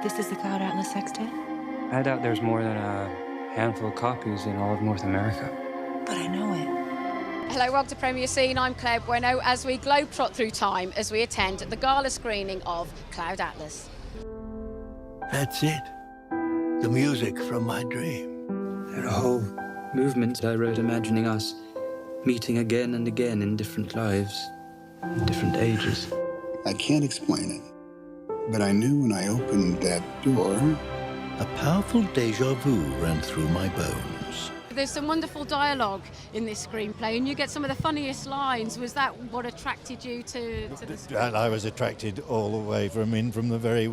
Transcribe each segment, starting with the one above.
This is the Cloud Atlas Sextet? I doubt there's more than a handful of copies in all of North America. But I know it. Hello, welcome to Premier Scene. I'm Claire Bueno as we globetrot through time as we attend the Gala screening of Cloud Atlas. That's it. The music from my dream. There are whole movements I wrote imagining us meeting again and again in different lives, in different ages. I can't explain it, but I knew when I opened that door. A powerful deja vu ran through my bones. There's some wonderful dialogue in this screenplay, and you get some of the funniest lines. Was that what attracted you to the screen? I was attracted all the way from the very.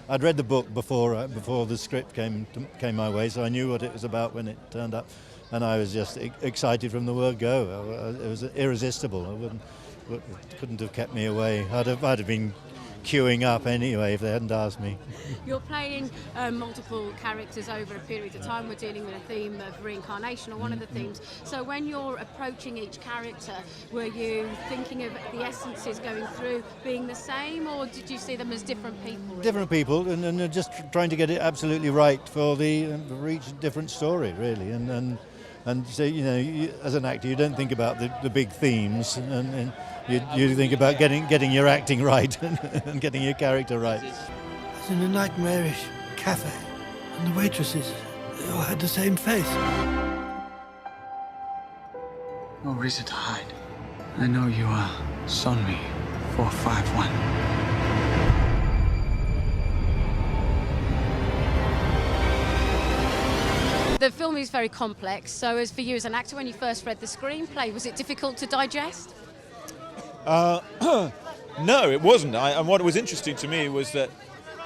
I'd read the book before the script came my way, so I knew what it was about when it turned up, and I was just excited from the word go. It was irresistible. Couldn't have kept me away. I'd have been queuing up anyway if they hadn't asked me. You're playing multiple characters over a period of time. We're dealing with a theme of reincarnation, or one of the themes. So when you're approaching each character, were you thinking of the essences going through being the same, or did you see them as different people? Different people, and just trying to get it absolutely right for each different story, really. And so, as an actor, you don't think about the big themes, and you think about getting your acting right and getting your character right. I was in a nightmarish cafe, and the waitresses, they all had the same face. No reason to hide. I know you are Sonmi 451. The film is very complex, so as for you as an actor, when you first read the screenplay, was it difficult to digest? No, it wasn't. And what was interesting to me was that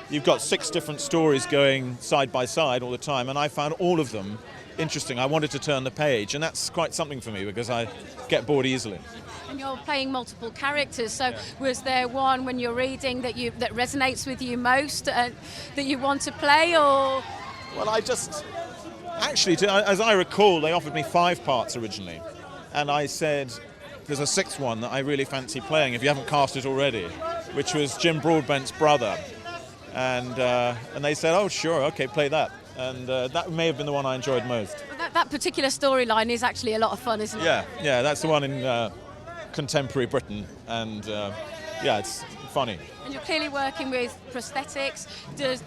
you've got 6 different stories going side by side all the time, and I found all of them interesting. I wanted to turn the page, and that's quite something for me because I get bored easily. And you're playing multiple characters, so was there one when you're reading that resonates with you most, that you want to play, or...? Well, Actually, as I recall, they offered me 5 parts originally, and I said, there's a 6th one that I really fancy playing if you haven't cast it already, which was Jim Broadbent's brother. And they said, oh, sure, okay, play that. And that may have been the one I enjoyed most. That particular storyline is actually a lot of fun, isn't it? Yeah, that's the one in contemporary Britain, and it's funny. And you're clearly working with prosthetics. Does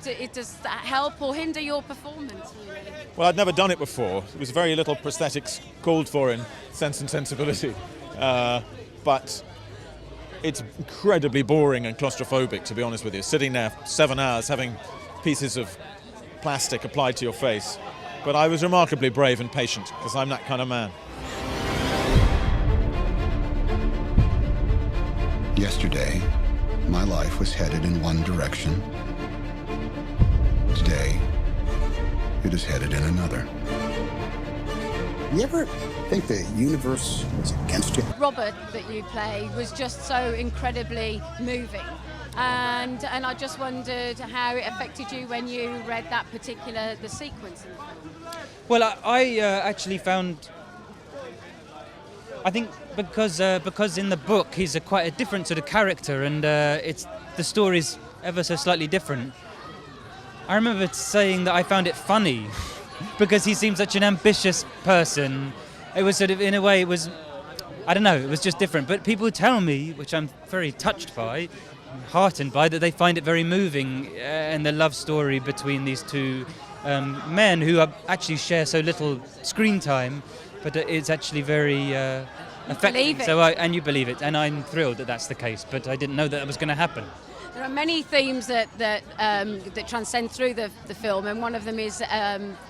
that help or hinder your performance, really? Well, I'd never done it before. There was very little prosthetics called for in Sense and Sensibility. But it's incredibly boring and claustrophobic, to be honest with you. Sitting there 7 hours having pieces of plastic applied to your face. But I was remarkably brave and patient, because I'm that kind of man. Yesterday, my life was headed in one direction. Today, it is headed in another. You ever think the universe was against you? Robert, that you play, was just so incredibly moving. And I just wondered how it affected you when you read the sequence in the film. Well, I actually found... I think because in the book he's quite a different sort of character, and the story's ever so slightly different. I remember saying that I found it funny because he seemed such an ambitious person. It was sort of, in a way, it was just different. But people tell me, which I'm very touched by, heartened by, that they find it very moving, and the love story between these two men who actually share so little screen time, but it's actually very affecting. And you believe it, and I'm thrilled that that's the case. But I didn't know that was going to happen. There are many themes that transcend through the film, and one of them is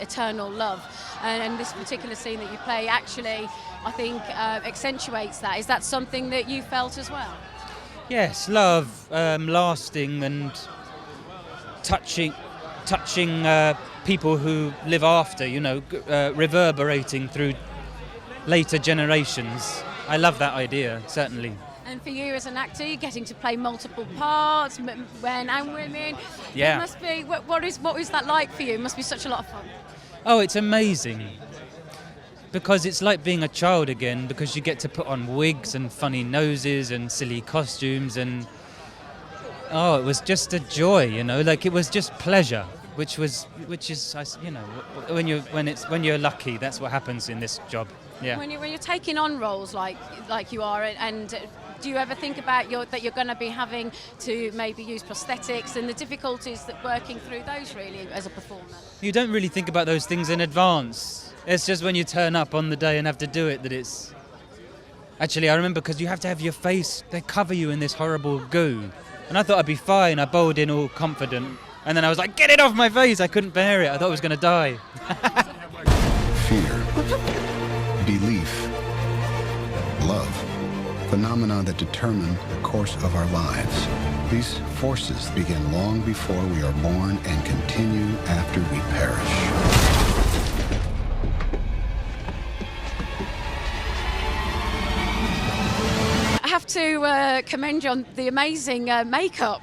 eternal love. And this particular scene that you play actually, I think, accentuates that. Is that something that you felt as well? Yes, love, lasting and touching people who live after, reverberating through later generations. I love that idea, certainly. And for you as an actor, you're getting to play multiple parts, men and women. Yeah. It must be, what was that like for you? It must be such a lot of fun. Oh, it's amazing. Because it's like being a child again, because you get to put on wigs and funny noses and silly costumes, and Oh, it was just a joy, you know, like it was just pleasure, which is, you know, when you're lucky, that's what happens in this job. Yeah. When you're taking on roles like you are, and do you ever think about that you're going to be having to maybe use prosthetics and the difficulties that working through those really as a performer? You don't really think about those things in advance. It's just when you turn up on the day and have to do it that it's... Actually, I remember because you have to have your face, they cover you in this horrible goo. And I thought I'd be fine. I bowled in all confident. And then I was like, get it off my face. I couldn't bear it. I thought I was going to die. Fear, belief, love, phenomena that determine the course of our lives. These forces begin long before we are born and continue after we perish. I have to commend you on the amazing makeup.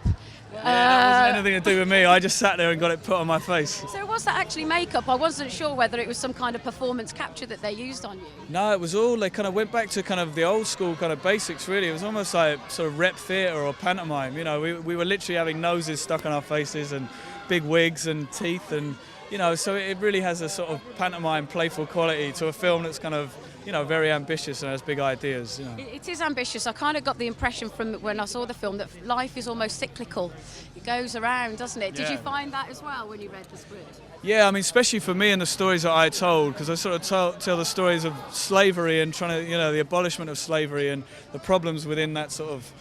That wasn't anything to do with me. I just sat there and got it put on my face. So was that actually makeup? I wasn't sure whether it was some kind of performance capture that they used on you. No, it was all, they kind of went back to kind of the old school kind of basics really. It was almost like sort of rep theatre or pantomime. You know, we were literally having noses stuck on our faces and big wigs and teeth, and you know, so it really has a sort of pantomime playful quality to a film that's kind of, you know, very ambitious and has big ideas. You know. It is ambitious. I kind of got the impression from when I saw the film that life is almost cyclical. It goes around, doesn't it? Did you find that as well when you read the script? Yeah, I mean, especially for me and the stories that I told, because I sort of tell the stories of slavery and trying to, you know, the abolishment of slavery and the problems within that sort of,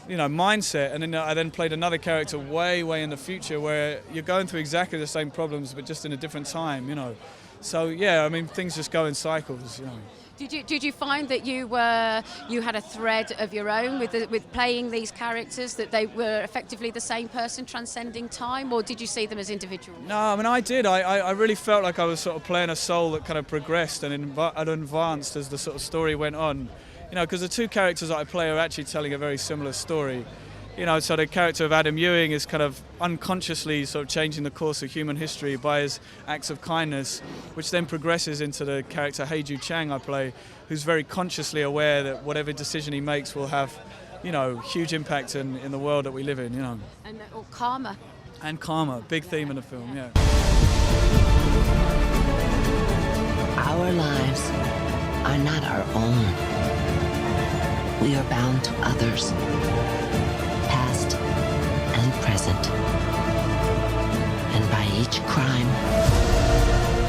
you know, mindset. And then I then played another character way in the future where you're going through exactly the same problems but just in a different time, you know. So yeah, I mean, things just go in cycles, you know. Did you find that you had a thread of your own with playing these characters, that they were effectively the same person transcending time, or did you see them as individuals? No, I mean, I did. I really felt like I was sort of playing a soul that kind of progressed and advanced as the sort of story went on. You know, because the two characters that I play are actually telling a very similar story. You know, so the character of Adam Ewing is kind of unconsciously sort of changing the course of human history by his acts of kindness, which then progresses into the character Heiju Chang I play, who's very consciously aware that whatever decision he makes will have, you know, huge impact in the world that we live in, you know. And karma. And karma, big theme in the film, yeah. Our lives are not our own. We are bound to others. Past and present. And by each crime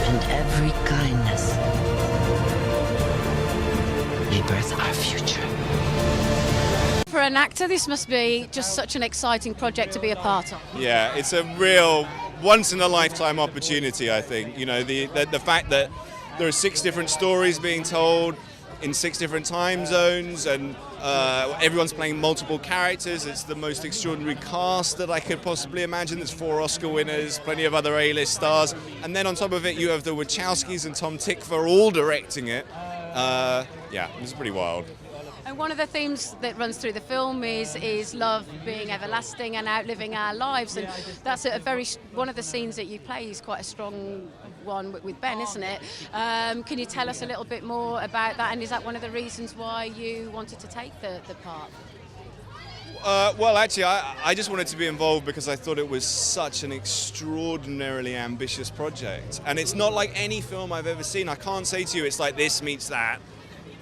and every kindness, we birth our future. For an actor, this must be just such an exciting project to be a part of. Yeah, it's a real once-in-a-lifetime opportunity, I think. You know, the fact that there are 6 different stories being told in 6 different time zones, and everyone's playing multiple characters. It's the most extraordinary cast that I could possibly imagine. There's 4 Oscar winners, plenty of other A-list stars, and then on top of it you have the Wachowskis and Tom Tykwer all directing it. Yeah, it's pretty wild. And one of the themes that runs through the film is love being everlasting and outliving our lives, and that's one of the scenes that you play is quite a strong one with Ben, isn't it? Can you tell us a little bit more about that, and is that one of the reasons why you wanted to take the part? Well, actually, I just wanted to be involved because I thought it was such an extraordinarily ambitious project, and it's not like any film I've ever seen. I can't say to you it's like this meets that,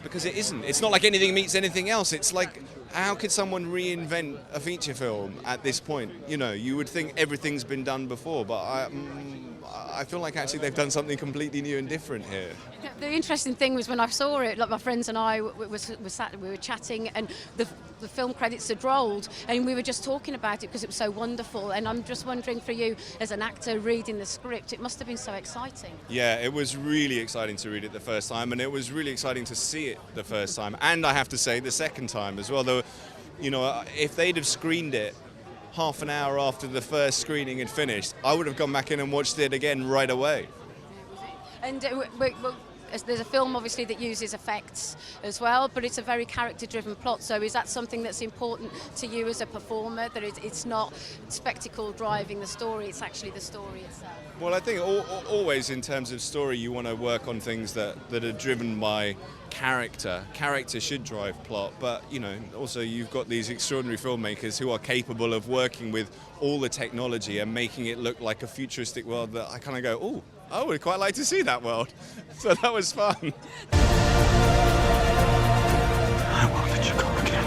because it isn't. It's not like anything meets anything else. It's like, how could someone reinvent a feature film at this point? You know, you would think everything's been done before, but I feel like actually they've done something completely new and different here. The interesting thing was when I saw it, like my friends and I we were chatting, and the film credits had rolled, and we were just talking about it because it was so wonderful. And I'm just wondering, for you as an actor reading the script, it must have been so exciting. Yeah, it was really exciting to read it the first time, and it was really exciting to see it the first time, and I have to say the second time as well. Though, you know, if they'd have screened it half an hour after the first screening had finished, I would have gone back in and watched it again right away. And there's a film obviously that uses effects as well, but it's a very character-driven plot. So is that something that's important to you as a performer, that it's not spectacle driving the story, it's actually the story itself? Well, I think always in terms of story, you want to work on things that are driven by character. Character should drive plot, but also you've got these extraordinary filmmakers who are capable of working with all the technology and making it look like a futuristic world that I kind of go, oh, I would quite like to see that world. So that was fun. I won't let you go again.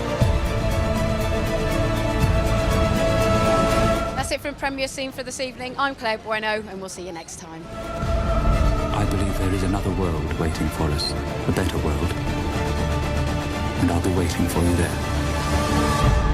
That's it from Premiere Scene for this evening. I'm Claire Bueno, and we'll see you next time. I believe there is another world waiting for us, a better world. And I'll be waiting for you there.